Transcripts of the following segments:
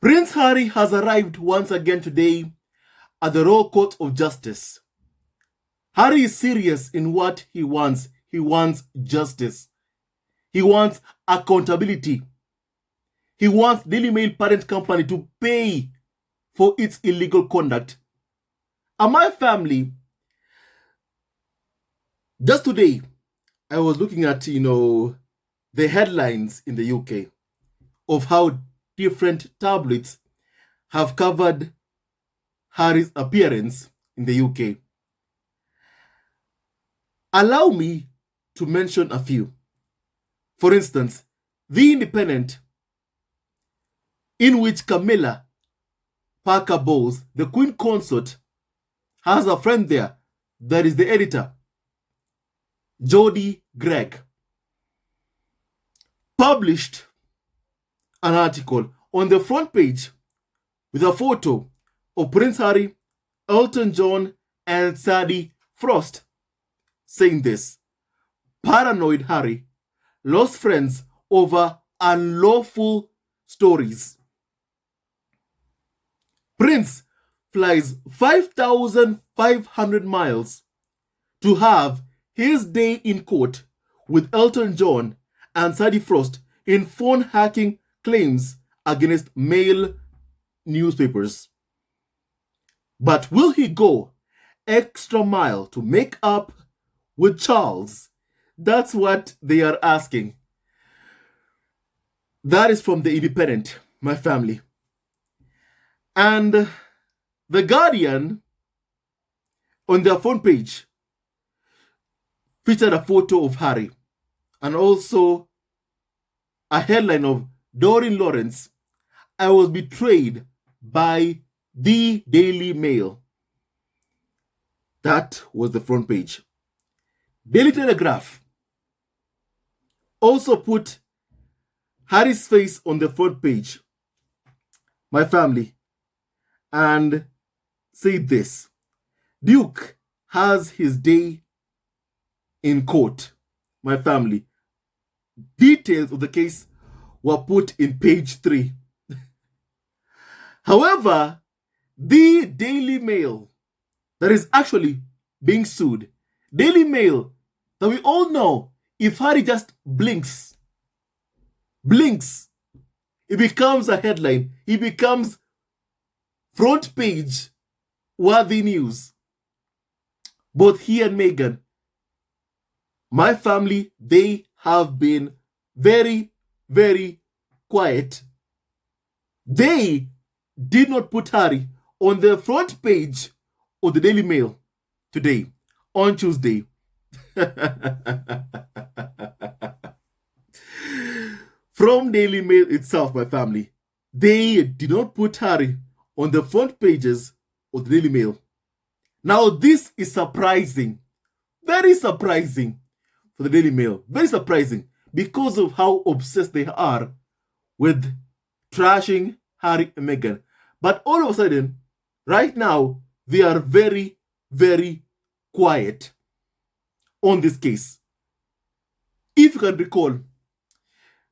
Prince Harry has arrived once again today at the Royal Court of Justice. Harry is serious in what he wants. He wants justice. He wants accountability. He wants Daily Mail parent company to pay for its illegal conduct. And my family, just today, I was looking at, the headlines in the UK of how different tabloids have covered Harry's appearance in the UK. Allow me to mention a few. For instance, The Independent, in which Camilla Parker Bowles, the Queen Consort, has a friend there that is the editor, Jodie Gregg, published an article on the front page with a photo of Prince Harry, Elton John, and Sadie Frost, saying this: paranoid Harry lost friends over unlawful stories. Prince flies 5,500 miles to have his day in court with Elton John and Sadie Frost in phone hacking claims against Mail newspapers. But will he go extra mile to make up with Charles? That's what they are asking. That is from The Independent, my family. And The Guardian, on their front page, featured a photo of Harry and also a headline of Doreen Lawrence, I was betrayed by the Daily Mail. That was the front page. Daily Telegraph also put Harry's face on the front page, my family, and said this: Duke has his day in court, my family. Details of the case were put in page 3. However, the Daily Mail that is actually being sued, Daily Mail that we all know, if Harry just blinks, it becomes a headline. It becomes front page worthy news. Both he and Meghan, my family, they have been very, very quiet. They did not put Harry on the front page of the Daily Mail today, on Tuesday. From Daily Mail itself, my family, they did not put Harry on the front pages of the Daily Mail. Now, this is surprising. Very surprising for the Daily Mail. Very surprising because of how obsessed they are with trashing Harry and Meghan. But all of a sudden, right now, they are very, very quiet on this case. If you can recall,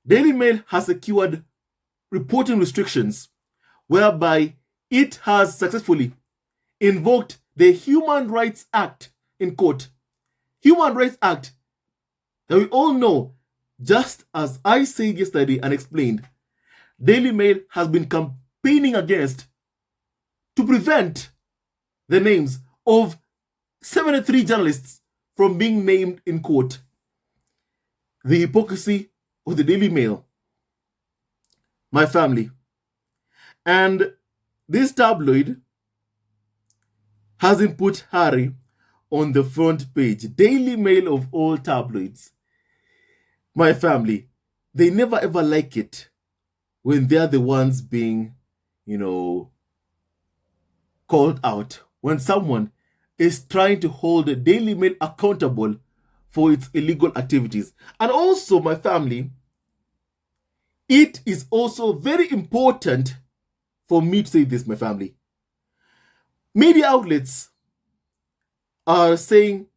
Daily Mail has secured reporting restrictions whereby it has successfully invoked the Human Rights Act in court. Human Rights Act that we all know, just as I said yesterday and explained, Daily Mail has been campaigning against to prevent the names of 73 journalists from being named in court. The hypocrisy of the Daily Mail, my family. And this tabloid hasn't put Harry on the front page. Daily Mail of all tabloids, my family, they never ever like it when they're the ones being, called out. When someone is trying to hold the Daily Mail accountable for its illegal activities. And also, my family, it is also very important for me to say this, my family. Media outlets are saying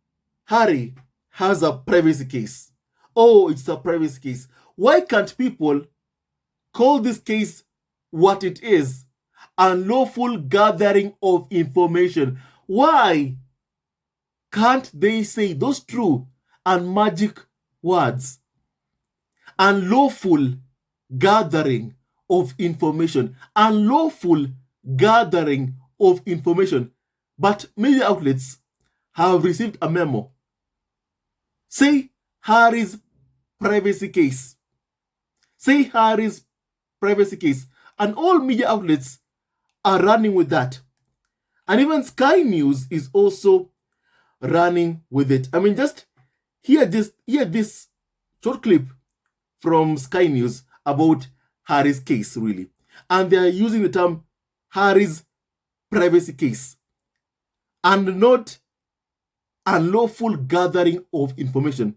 Harry has a privacy case. Oh, it's a privacy case. Why can't people call this case what it is. Unlawful gathering of information. Why can't they say those true and magic words? Unlawful gathering of information. Unlawful gathering of information. But media outlets have received a memo. Say Harry's privacy case. Say Harry's privacy case. And all media outlets are running with that. And even Sky News is also running with it. I mean, just hear this short clip from Sky News about Harry's case, really. And they are using the term Harry's privacy case and not unlawful gathering of information.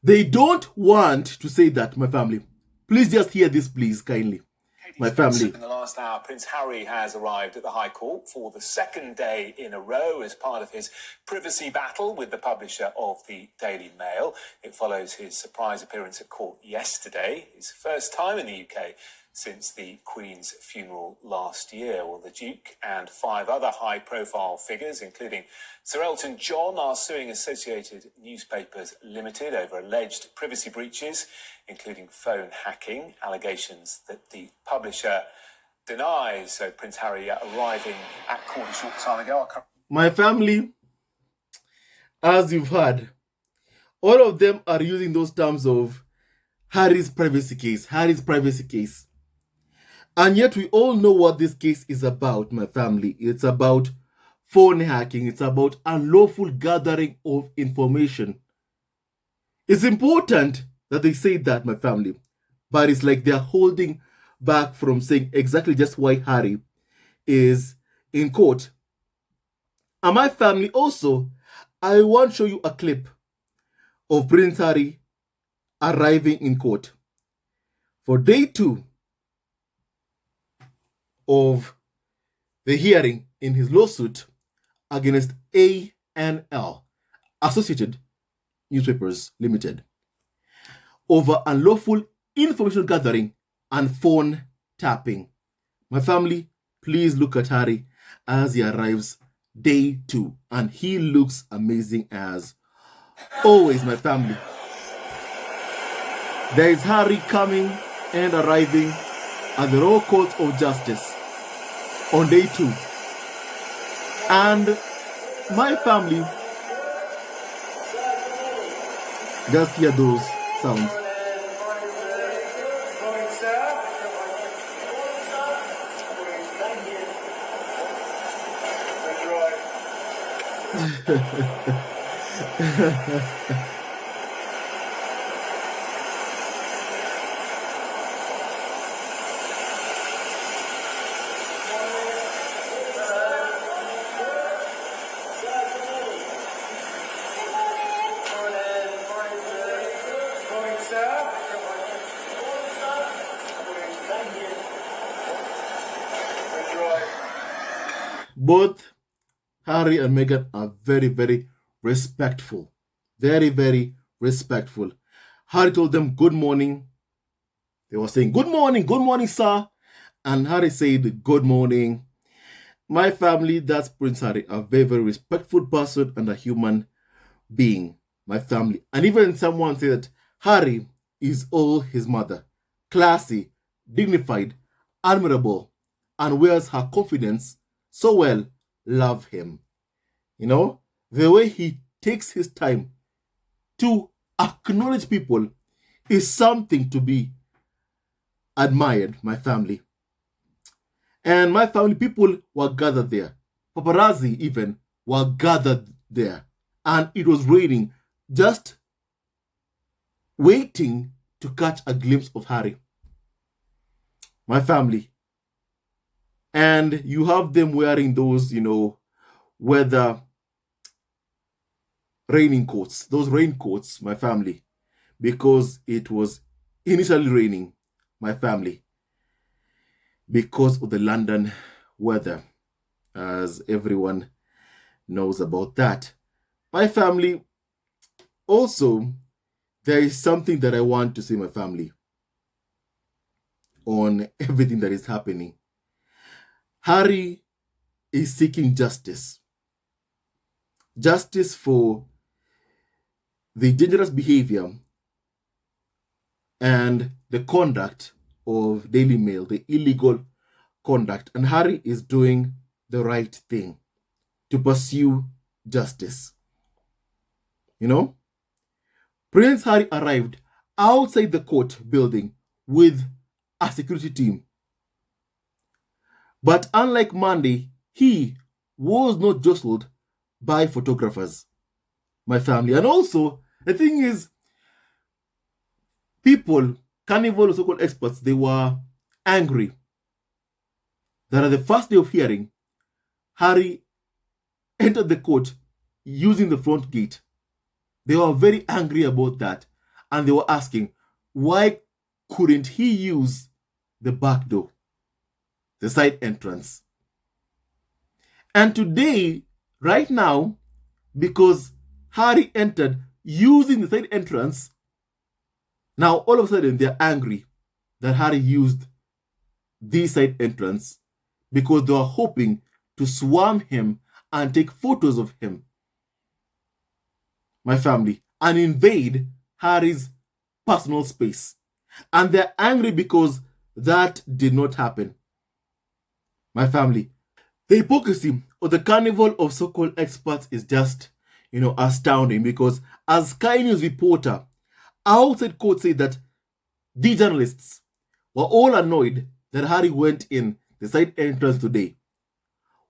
They don't want to say that, my family. Please just hear this, please, kindly. My family. In the last hour, Prince Harry has arrived at the High Court for the second day in a row as part of his privacy battle with the publisher of the Daily Mail. It follows his surprise appearance at court yesterday, his first time in the UK since the Queen's funeral last year. Well, the Duke and 5 other high-profile figures, including Sir Elton John, are suing Associated Newspapers Limited over alleged privacy breaches, including phone hacking, allegations that the publisher denies. So Prince Harry arriving at court a short time ago. My family, as you've heard, all of them are using those terms of Harry's privacy case, Harry's privacy case. And yet we all know what this case is about, my family. It's about phone hacking. It's about unlawful gathering of information. It's important that they say that, my family. But it's like they're holding back from saying exactly just why Harry is in court. And my family also, I want to show you a clip of Prince Harry arriving in court for day 2 of the hearing in his lawsuit against ANL, Associated Newspapers Limited, over unlawful information gathering and phone tapping. My family, please look at Harry as he arrives day 2, and he looks amazing as always, my family. There is Harry coming and arriving at the Royal Court of Justice on day 2. And my family, just hear those sounds. Both Harry and Meghan are very, very respectful. Very, very respectful. Harry told them good morning. They were saying good morning, sir. And Harry said good morning. My family, that's Prince Harry, a very, very respectful person and a human being. My family. And even someone said that Harry is all his mother. Classy, dignified, admirable, and wears her confidence so well. Love him. You know, the way he takes his time to acknowledge people is something to be admired, my family. And my family, people were gathered there. Paparazzi even were gathered there. And it was raining, just waiting to catch a glimpse of Harry. My family. And you have them wearing those, weather raining coats. Those raincoats, my family. Because it was initially raining, my family. Because of the London weather. As everyone knows about that. My family, also, there is something that I want to say, my family. on everything that is happening. Harry is seeking justice. Justice for the dangerous behavior and the conduct of Daily Mail, the illegal conduct. And Harry is doing the right thing to pursue justice. You know, Prince Harry arrived outside the court building with a security team. But unlike Monday, he was not jostled by photographers, my family. And also, the thing is, people, carnival so-called experts, they were angry that at the first day of hearing, Harry entered the court using the front gate. They were very angry about that. And they were asking, why couldn't he use the back door, the side entrance? And today, right now, because Harry entered using the side entrance, now all of a sudden they're angry that Harry used the side entrance because they were hoping to swarm him and take photos of him, my family, and invade Harry's personal space. And they're angry because that did not happen, my family. The hypocrisy of the carnival of so-called experts is just, astounding, because as Sky News reporter outside court said that the journalists were all annoyed that Harry went in the side entrance today.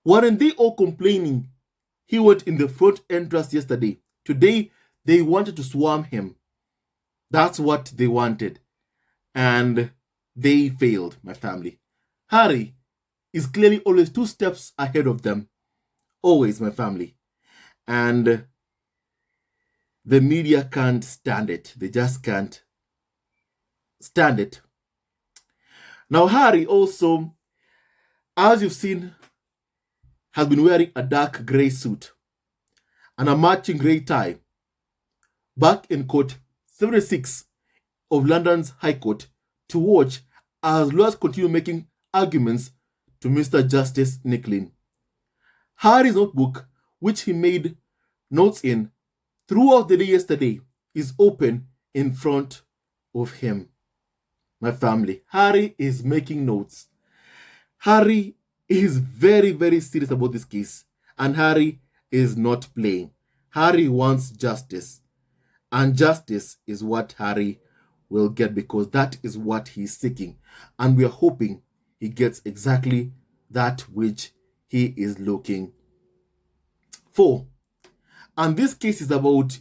Weren't they all complaining he went in the front entrance yesterday? Today, they wanted to swarm him. That's what they wanted. And they failed, my family. Harry is clearly always 2 steps ahead of them. Always, my family. And the media can't stand it. They just can't stand it. Now, Harry also, as you've seen, has been wearing a dark grey suit and a matching grey tie back in court 76 of London's High Court to watch as lawyers continue making arguments to Mr. Justice Nicklin. Harry's notebook, which he made notes in throughout the day yesterday, is open in front of him. My family, Harry is making notes. Harry is very, very serious about this case. And Harry is not playing. Harry wants justice. And justice is what Harry will get, because that is what he's seeking. And we are hoping he gets exactly that which he is looking for. And this case is about,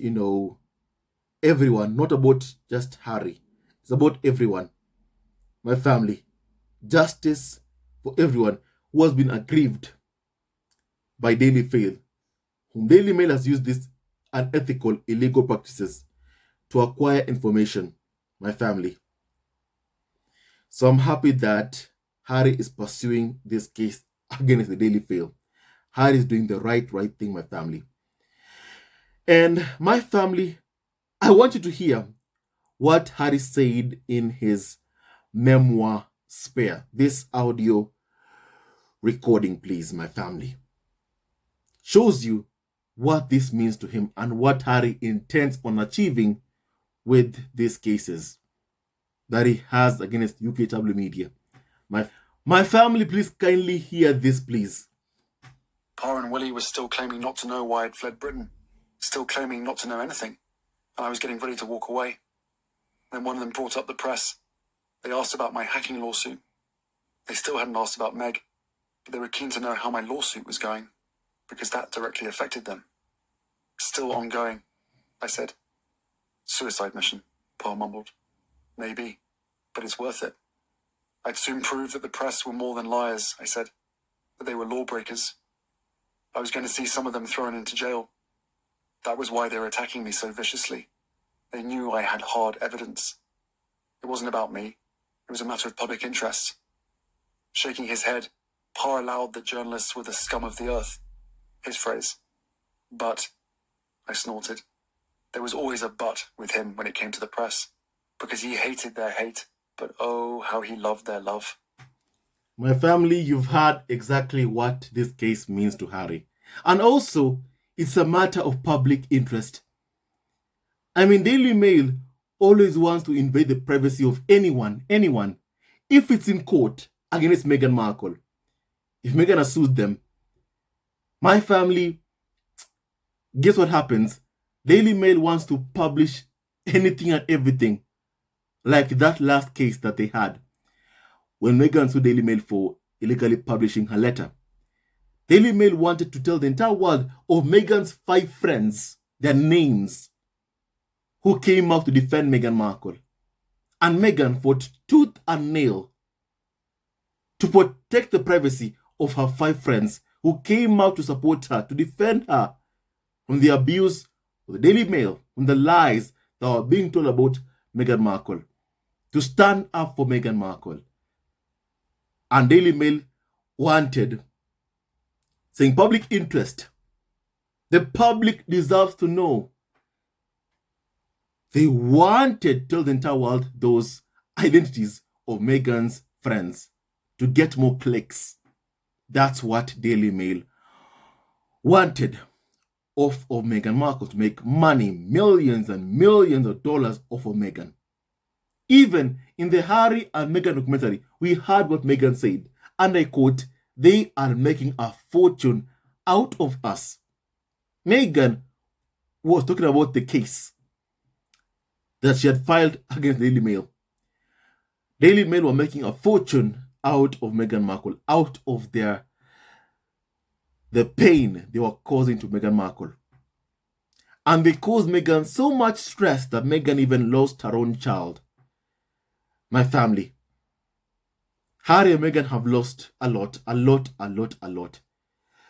everyone, not about just Harry. It's about everyone. My family. Justice for everyone who has been aggrieved by Daily Mail, whom Daily Mail has used these unethical, illegal practices to acquire information, my family. So I'm happy that Harry is pursuing this case against the Daily Mail. Harry is doing the right thing, my family. And my family, I want you to hear what Harry said in his memoir, Spare. This audio recording, please, my family, shows you what this means to him and what Harry intends on achieving with these cases that he has against UK tabloid media. My family, please kindly hear this, please. Pa and Willie was still claiming not to know why I'd fled Britain, still claiming not to know anything, and I was getting ready to walk away. Then one of them brought up the press. They asked about my hacking lawsuit. They still hadn't asked about Meg, but they were keen to know how my lawsuit was going, because that directly affected them. Still ongoing, I said. Suicide mission, Pa mumbled. Maybe, but it's worth it. I'd soon prove that the press were more than liars, I said, that they were lawbreakers. I was going to see some of them thrown into jail. That was why they were attacking me so viciously. They knew I had hard evidence. It wasn't about me. It was a matter of public interest. Shaking his head, Pa allowed that journalists were the scum of the earth. His phrase. But, I snorted. There was always a but with him when it came to the press, because he hated their hate, but oh, how he loved their love. My family, you've heard exactly what this case means to Harry. And also, it's a matter of public interest. I mean, Daily Mail always wants to invade the privacy of anyone. If it's in court against Meghan Markle, if Meghan has sued them, my family, guess what happens? Daily Mail wants to publish anything and everything, like that last case that they had when Meghan sued Daily Mail for illegally publishing her letter. Daily Mail wanted to tell the entire world of Meghan's 5 friends, their names, who came out to defend Meghan Markle. And Meghan fought tooth and nail to protect the privacy of her 5 friends who came out to support her, to defend her from the abuse of the Daily Mail, from the lies that were being told about Meghan Markle, to stand up for Meghan Markle. And Daily Mail wanted, saying public interest. The public deserves to know. They wanted to tell the entire world those identities of Meghan's friends to get more clicks. That's what Daily Mail wanted off of Meghan Markle, to make money, millions and millions of dollars off of Meghan. Even in the Harry and Meghan documentary, we heard what Meghan said, and I quote, "They are making a fortune out of us." Meghan was talking about the case that she had filed against Daily Mail. Daily Mail were making a fortune out of Meghan Markle, out of the pain they were causing to Meghan Markle. And they caused Meghan so much stress that Meghan even lost her own child. My family, Harry and Meghan have lost a lot.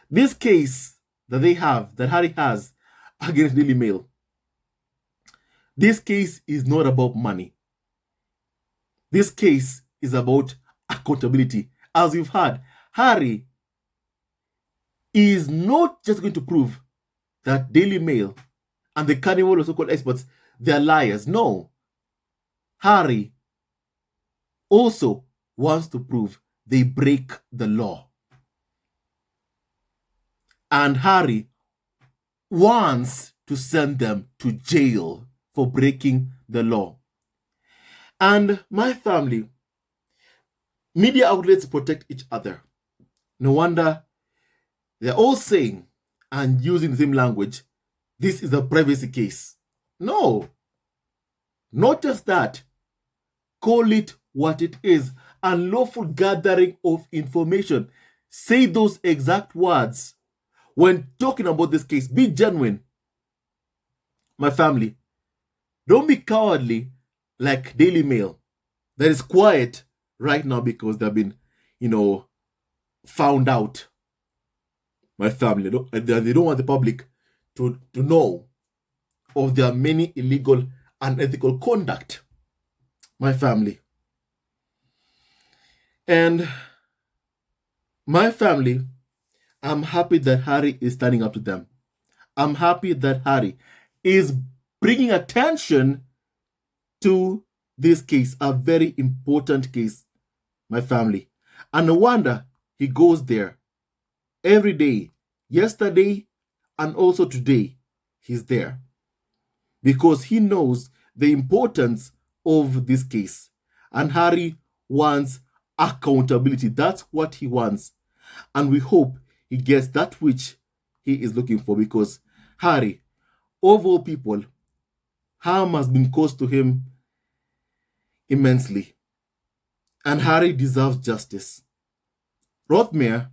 This case that they have, that Harry has against Daily Mail, this case is not about money. This case is about accountability. As you've heard, Harry is not just going to prove that Daily Mail and the carnival of so-called experts, they're liars. No. Harry also wants to prove they break the law. And Harry wants to send them to jail for breaking the law. And my family, media outlets protect each other. No wonder they're all saying and using the same language, this is a privacy case. No, not just that. Call it what it is, unlawful gathering of information. Say those exact words when talking about this case. Be genuine. My family, don't be cowardly like Daily Mail that is quiet right now because they've been, found out. My family, they don't want the public to know of their many illegal and unethical conduct. My family. And my family, I'm happy that Harry is standing up to them. I'm happy that Harry is bringing attention to this case, a very important case, my family. And no wonder he goes there every day, yesterday and also today, he's there. Because he knows the importance of this case. And Harry wants accountability. That's what he wants. And we hope he gets that which he is looking for, because Harry, of all people, harm has been caused to him immensely. And Harry deserves justice. Rothmere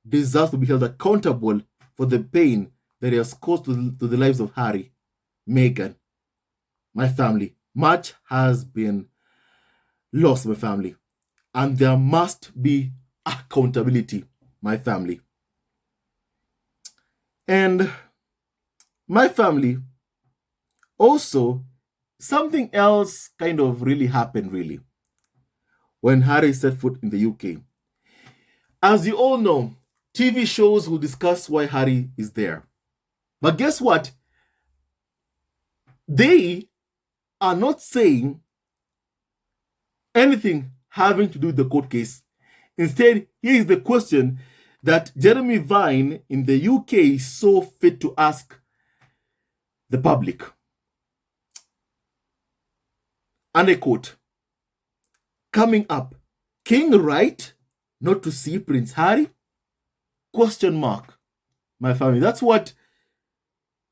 deserves to be held accountable for the pain that he has caused to the lives of Harry, Meghan, my family. Much has been lost, my family. And there must be accountability, my family. And my family, also, something else kind of really happened, really, when Harry set foot in the UK. As you all know, TV shows will discuss why Harry is there. But guess what? They are not saying anything having to do with the court case. Instead, here is the question that Jeremy Vine in the UK saw fit to ask the public. And I quote, coming up, King right not to see Prince Harry? Question mark. My family. That's what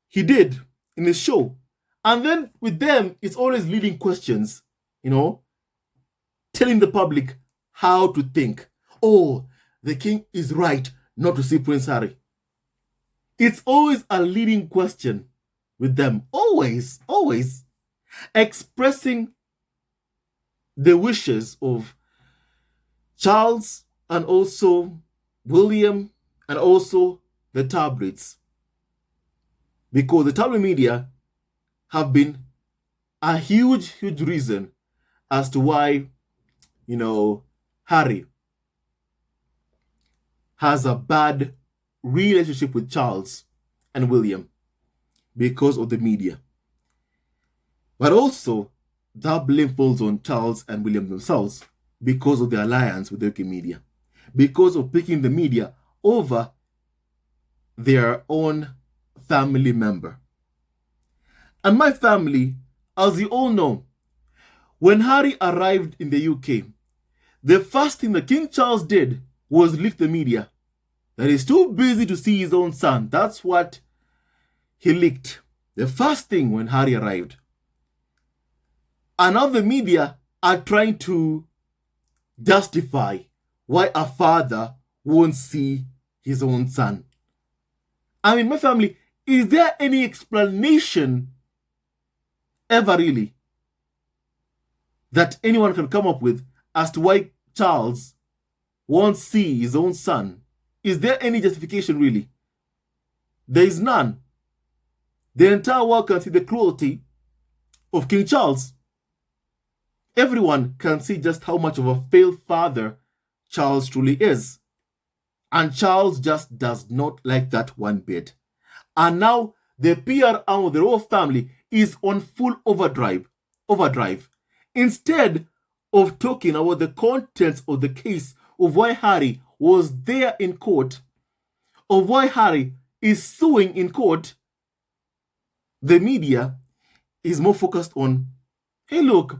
he did in his show. And then with them, it's always leading questions, telling the public how to think. Oh, the king is right not to see Prince Harry. It's always a leading question with them. Always, always expressing the wishes of Charles and also William and also the tabloids. Because the tabloid media have been a huge, huge reason as to why, Harry has a bad relationship with Charles and William because of the media. But also, that blame falls on Charles and William themselves because of their alliance with the UK media, because of picking the media over their own family member. And my family, as you all know, when Harry arrived in the UK, the first thing that King Charles did was leak the media that he's too busy to see his own son. That's what he leaked. The first thing when Harry arrived. And now the media are trying to justify why a father won't see his own son. I mean, my family, is there any explanation ever really that anyone can come up with as to why Charles won't see his own son? Is there any justification really? There is none. The entire world can see the cruelty of King Charles. Everyone can see just how much of a failed father Charles truly is. And Charles just does not like that one bit. And now the PR arm of the royal family is on full overdrive. Instead of talking about the contents of the case, of why Harry was there in court, of why Harry is suing in court, the media is more focused on, hey look,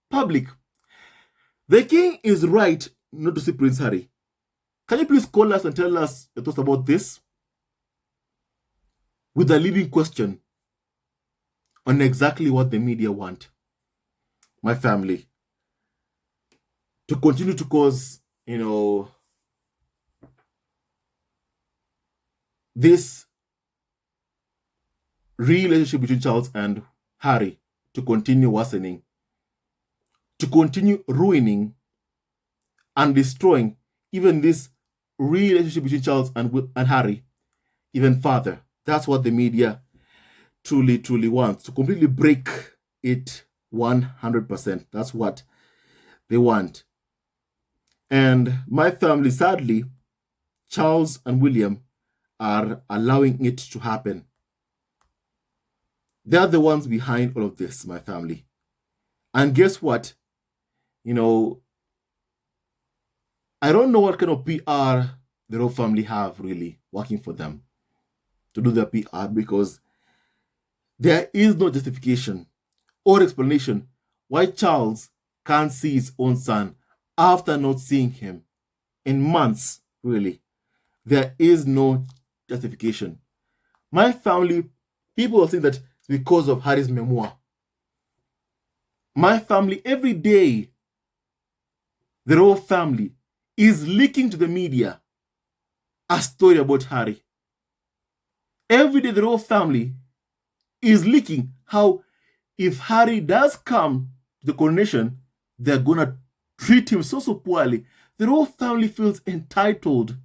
public, the king is right not to see Prince Harry. Can you please call us and tell us your thoughts about this? With a leading question on exactly what the media want. My family. To continue to cause, this relationship between Charles and Harry to continue worsening, to continue ruining and destroying even this relationship between Charles and Harry even further. That's what the media truly, truly wants, to completely break it 100%. That's what they want. And my family, sadly, Charles and William are allowing it to happen. They're the ones behind all of this, my family. And guess what? I don't know what kind of PR the royal family have really working for them to do their PR, because there is no justification or explanation why Charles can't see his own son after not seeing him in months, really. There is no justification. My family, people are saying that it's because of Harry's memoir. My family, every day, the royal family is leaking to the media a story about Harry. Every day, the royal family is leaking how if Harry does come to the coronation, they're gonna treat him so poorly. The royal family feels entitled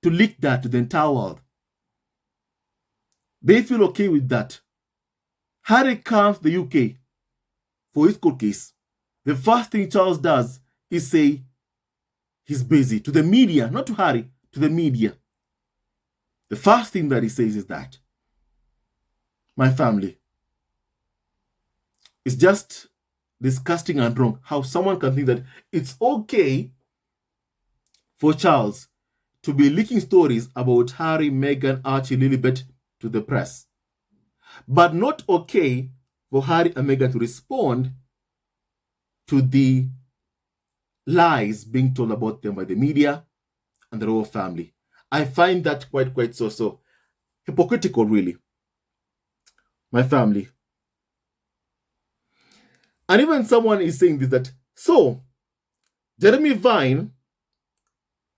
to leak that to the entire world. They feel okay with that. Harry comes to the UK for his court case. The first thing Charles does is say he's busy to the media, not to Harry, to the media. The first thing that he says is that. My family, it's just disgusting and wrong how someone can think that it's okay for Charles to be leaking stories about Harry, Meghan, Archie, Lilibet to the press, but not okay for Harry and Meghan to respond to the lies being told about them by the media and the royal family. I find that quite so hypocritical, really. My family. And even someone is saying this, that so Jeremy Vine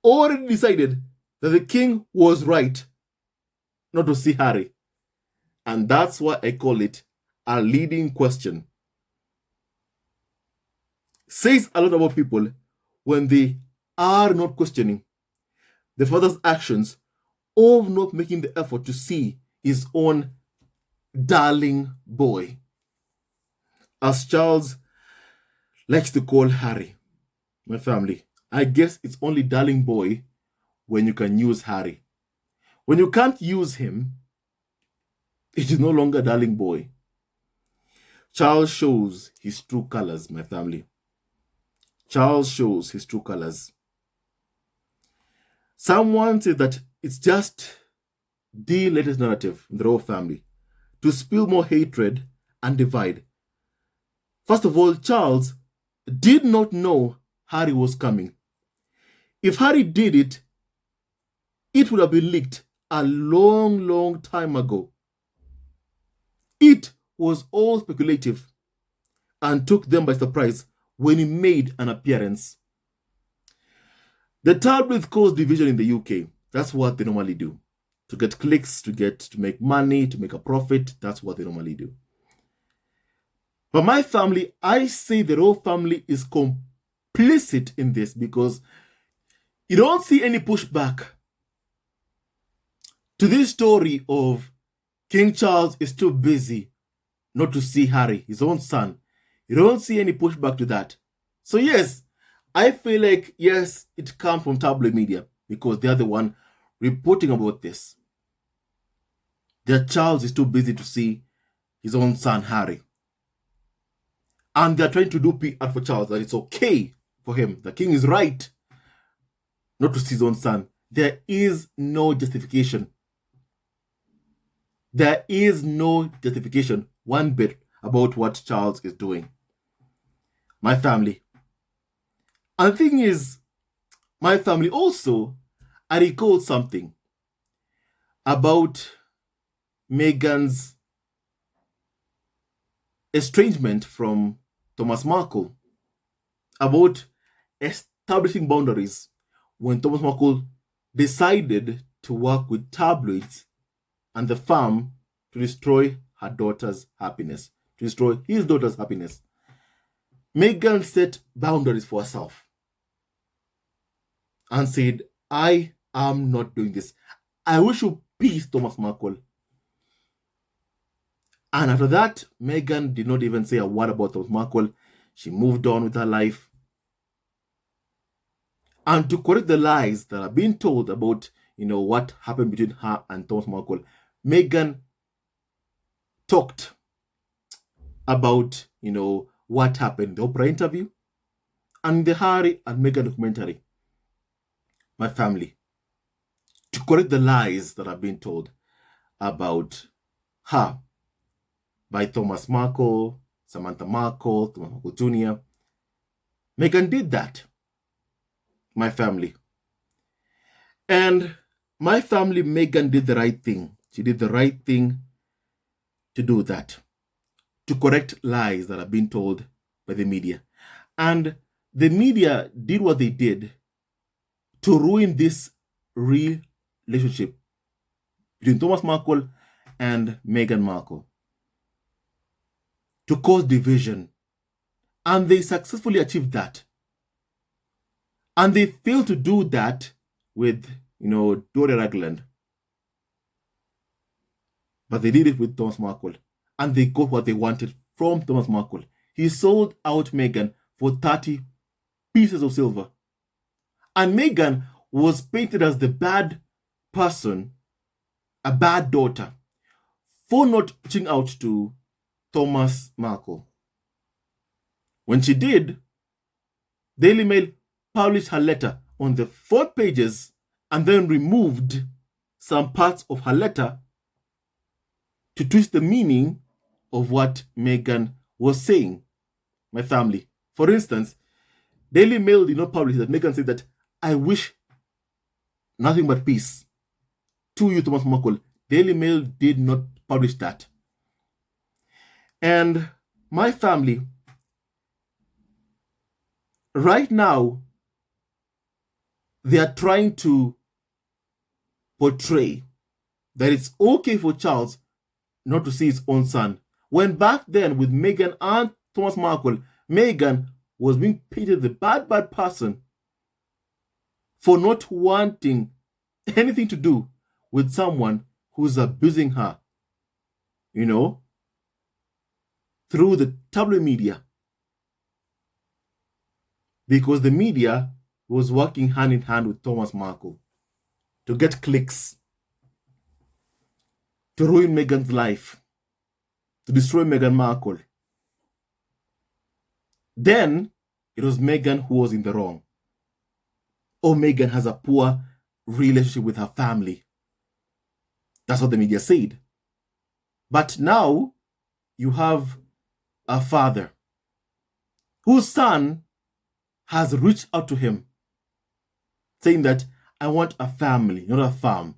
already decided that the king was right not to see Harry. And that's why I call it a leading question. Says a lot about people when they are not questioning the father's actions of not making the effort to see his own darling boy, as Charles likes to call Harry. My family, I guess it's only darling boy when you can use Harry. When you can't use him, it is no longer darling boy. Charles shows his true colors, my family. Charles shows his true colors. Someone said that it's just the latest narrative in the royal family to spill more hatred and divide. First of all, Charles did not know Harry was coming. If Harry did it, it would have been leaked a long time ago. It was all speculative and took them by surprise when he made an appearance. The tabloids cause division in the UK. That's what they normally do. To get clicks, to make money, to make a profit. That's what they normally do. But my family, I say the royal family is complicit in this because you don't see any pushback to this story of King Charles is too busy not to see Harry, his own son. You don't see any pushback to that. So yes, I feel like, yes, it comes from tabloid media because they are the one reporting about this. That Charles is too busy to see his own son, Harry. And they're trying to do PR for Charles, that it's okay for him. The king is right not to see his own son. There is no justification. There is no justification one bit about what Charles is doing. My family. And the thing is, my family also, I recall something about Meghan's estrangement from Thomas Markle, about establishing boundaries when Thomas Markle decided to work with tabloids and the farm to destroy her daughter's happiness, to destroy his daughter's happiness. Meghan set boundaries for herself and said, I am not doing this. I wish you peace, Thomas Markle. And after that, Meghan did not even say a word about Thomas Markle. She moved on with her life. And to correct the lies that are being told about, what happened between her and Thomas Markle, Meghan talked about, what happened in the Oprah interview and the Harry and Meghan documentary. My family. To correct the lies that are being told about her by Thomas Markle, Samantha Markle, Thomas Markle Jr. Meghan did that. My family. And my family, Meghan did the right thing. She did the right thing to do that. To correct lies that are being told by the media. And the media did what they did to ruin this relationship between Thomas Markle and Meghan Markle, to cause division. And they successfully achieved that. And they failed to do that with, Doria Ragland. But they did it with Thomas Markle. And they got what they wanted from Thomas Markle. He sold out Meghan for 30 pieces of silver. And Meghan was painted as the bad person, a bad daughter, for not reaching out to Thomas Markle. When she did, Daily Mail published her letter on the front pages and then removed some parts of her letter to twist the meaning of what Meghan was saying. My family. For instance, Daily Mail did not publish that Meghan said that, "I wish nothing but peace to you, Thomas Markle." Daily Mail did not publish that. And my family, right now, they are trying to portray that it's okay for Charles not to see his own son. When back then with Meghan and Thomas Markle, Meghan was being painted the bad person for not wanting anything to do with someone who's abusing her, through the tabloid media. Because the media was working hand in hand with Thomas Markle to get clicks, to ruin Meghan's life, to destroy Meghan Markle. Then it was Meghan who was in the wrong. Or Meghan has a poor relationship with her family. That's what the media said. But now you have a father whose son has reached out to him saying that, "I want a family, not a farm.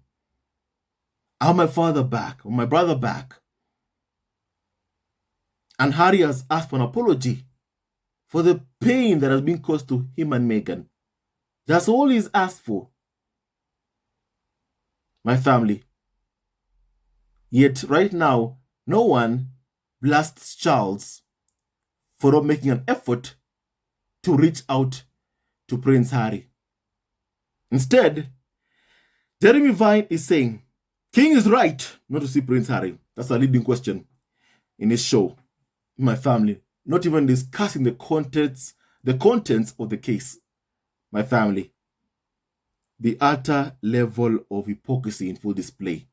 I want my father back, or my brother back." And Harry has asked for an apology for the pain that has been caused to him and Meghan. That's all he's asked for. My family. Yet right now, no one blasts Charles for not making an effort to reach out to Prince Harry. Instead, Jeremy Vine is saying, King is right not to see Prince Harry. That's a leading question in his show, My Family. Not even discussing the contents of the case. My family. The utter level of hypocrisy in full display.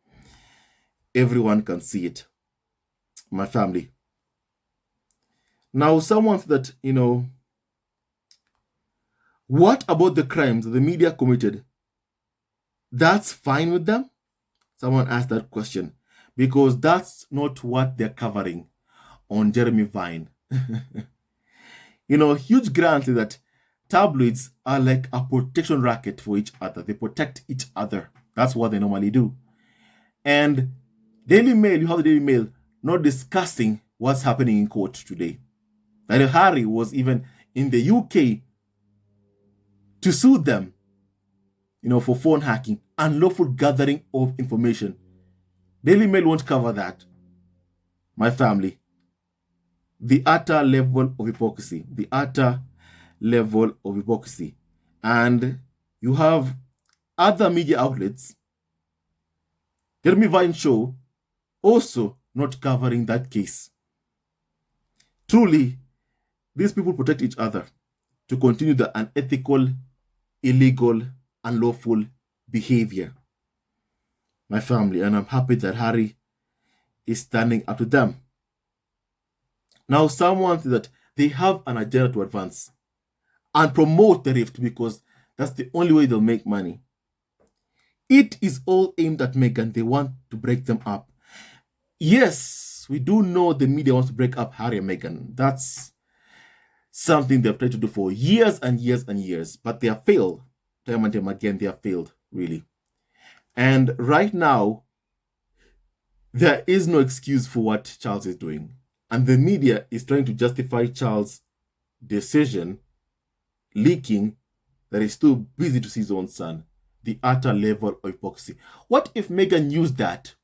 Everyone can see it. My family. Now, someone said that, what about the crimes that the media committed? That's fine with them? Someone asked that question. Because that's not what they're covering on Jeremy Vine. Huge grants is that tabloids are like a protection racket for each other. They protect each other. That's what they normally do. And Daily Mail, you have the Daily Mail not discussing what's happening in court today. That Harry was even in the UK to sue them, for phone hacking, unlawful gathering of information. Daily Mail won't cover that. My family. The utter level of hypocrisy. The utter level of hypocrisy. And you have other media outlets, Jeremy Vine show, also not covering that case. Truly, these people protect each other to continue the unethical, illegal, unlawful behavior. My family, and I'm happy that Harry is standing up to them. Now, someone said that they have an agenda to advance and promote the rift because that's the only way they'll make money. It is all aimed at Meghan. They want to break them up. Yes, we do know the media wants to break up Harry and Meghan. That's something they've tried to do for years and years and years, but they have failed. Time and time again, they have failed, really. And right now, there is no excuse for what Charles is doing. And the media is trying to justify Charles' decision, leaking that he's too busy to see his own son. The utter level of hypocrisy. What if Meghan used that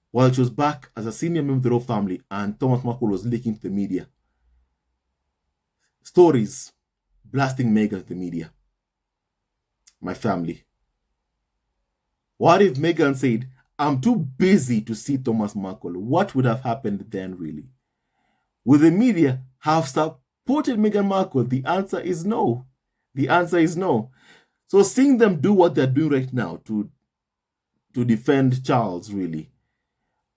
while she was back as a senior member of the royal family and Thomas Markle was leaking to the media? Stories blasting Meghan to the media. My family. What if Meghan said, "I'm too busy to see Thomas Markle"? What would have happened then, really? Would the media have supported Meghan Markle? The answer is no. The answer is no. So seeing them do what they're doing right now to defend Charles, really,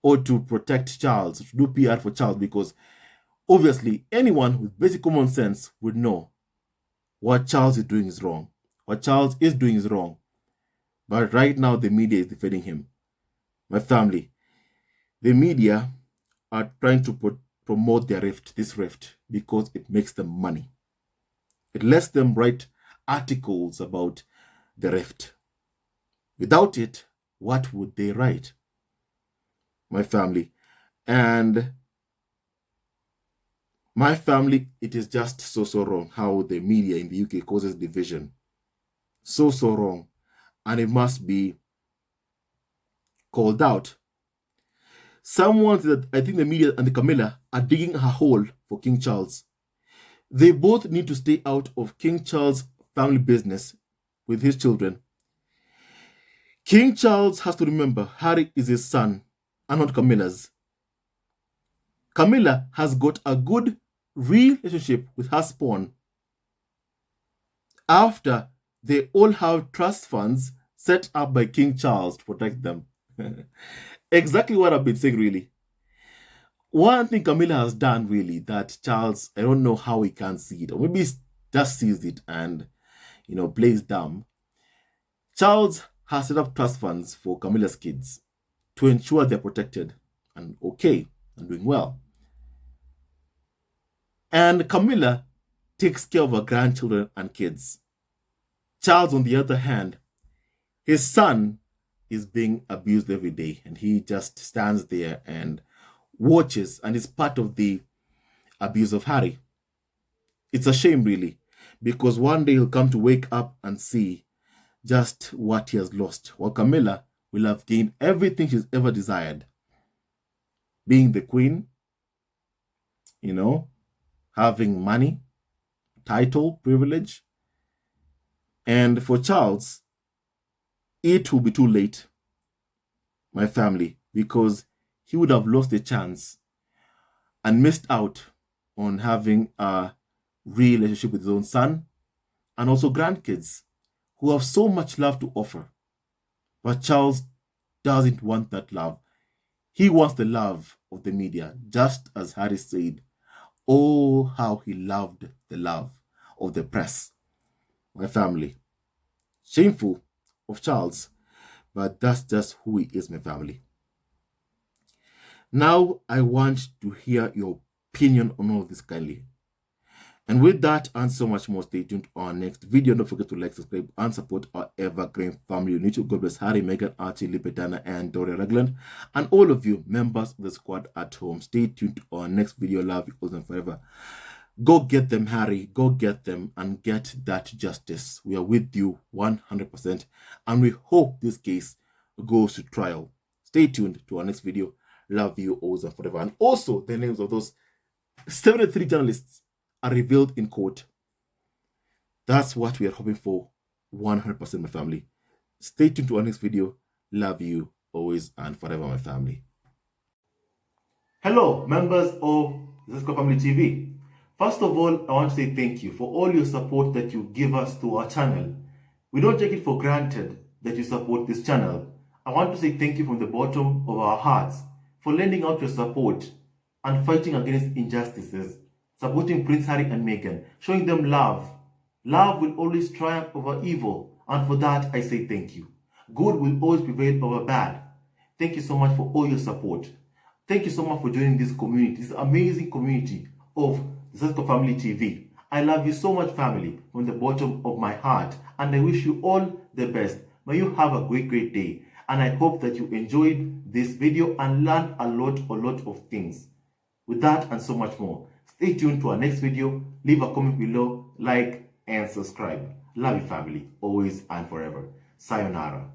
or to protect Charles, to do PR for Charles, because Obviously, anyone with basic common sense would know what Charles is doing is wrong. What Charles is doing is wrong. But right now, the media is defending him. My family, the media are trying to promote this rift, because it makes them money. It lets them write articles about the rift. Without it, what would they write? My family. And my family, it is just so wrong how the media in the UK causes division. So wrong. And it must be called out. Someone said that I think the media and the Camilla are digging a hole for King Charles. They both need to stay out of King Charles' family business with his children. King Charles has to remember Harry is his son and not Camilla's. Camilla has got a good relationship with her spawn after they all have trust funds set up by King Charles to protect them. Exactly what I've been saying, really. One thing Camilla has done, really, that Charles, I don't know how he can't see it, or maybe he just sees it and, plays dumb. Charles has set up trust funds for Camilla's kids to ensure they're protected and okay and doing well. And Camilla takes care of her grandchildren and kids. Charles, on the other hand, his son is being abused every day, and he just stands there and watches and is part of the abuse of Harry. It's a shame, really, because one day he'll come to wake up and see just what he has lost, while Camilla will have gained everything she's ever desired. Being the queen, having money, title, privilege. And for Charles, it will be too late, my family, because he would have lost the chance and missed out on having a real relationship with his own son and also grandkids who have so much love to offer. But Charles doesn't want that love. He wants the love of the media, just as Harry said, oh, how he loved the love of the press. My family. Shameful of Charles, but that's just who he is, my family. Now, I want to hear your opinion on all of this kindly. And with that and so much more, stay tuned to our next video. Don't forget to like, subscribe, and support our evergreen family on YouTube. God bless Harry, Meghan, Archie, Lipetana, and Doria Ragland. And all of you members of the squad at home, stay tuned to our next video. Love you all and forever. Go get them, Harry. Go get them and get that justice. We are with you 100%. And we hope this case goes to trial. Stay tuned to our next video. Love you always and forever. And also, the names of those 73 journalists are revealed in court. That's what we are hoping for 100%, my family. Stay tuned to our next video. Love you always and forever, my family. Hello, members of Zesco Family TV. First of all, I want to say thank you for all your support that you give us to our channel. We don't take it for granted that you support this channel. I want to say thank you from the bottom of our hearts for lending out your support and fighting against injustices, supporting Prince Harry and Meghan, showing them love. Love will always triumph over evil, and for that I say thank you. Good will always prevail over bad. Thank you so much for all your support. Thank you so much for joining this community, this amazing community of Zesco Family TV. I love you so much, family, from the bottom of my heart, and I wish you all the best. May you have a great day, and I hope that you enjoyed this video and learned a lot of things. With that and so much more, stay tuned to our next video. Leave a comment below, like, and subscribe. Love you, family, always and forever. Sayonara.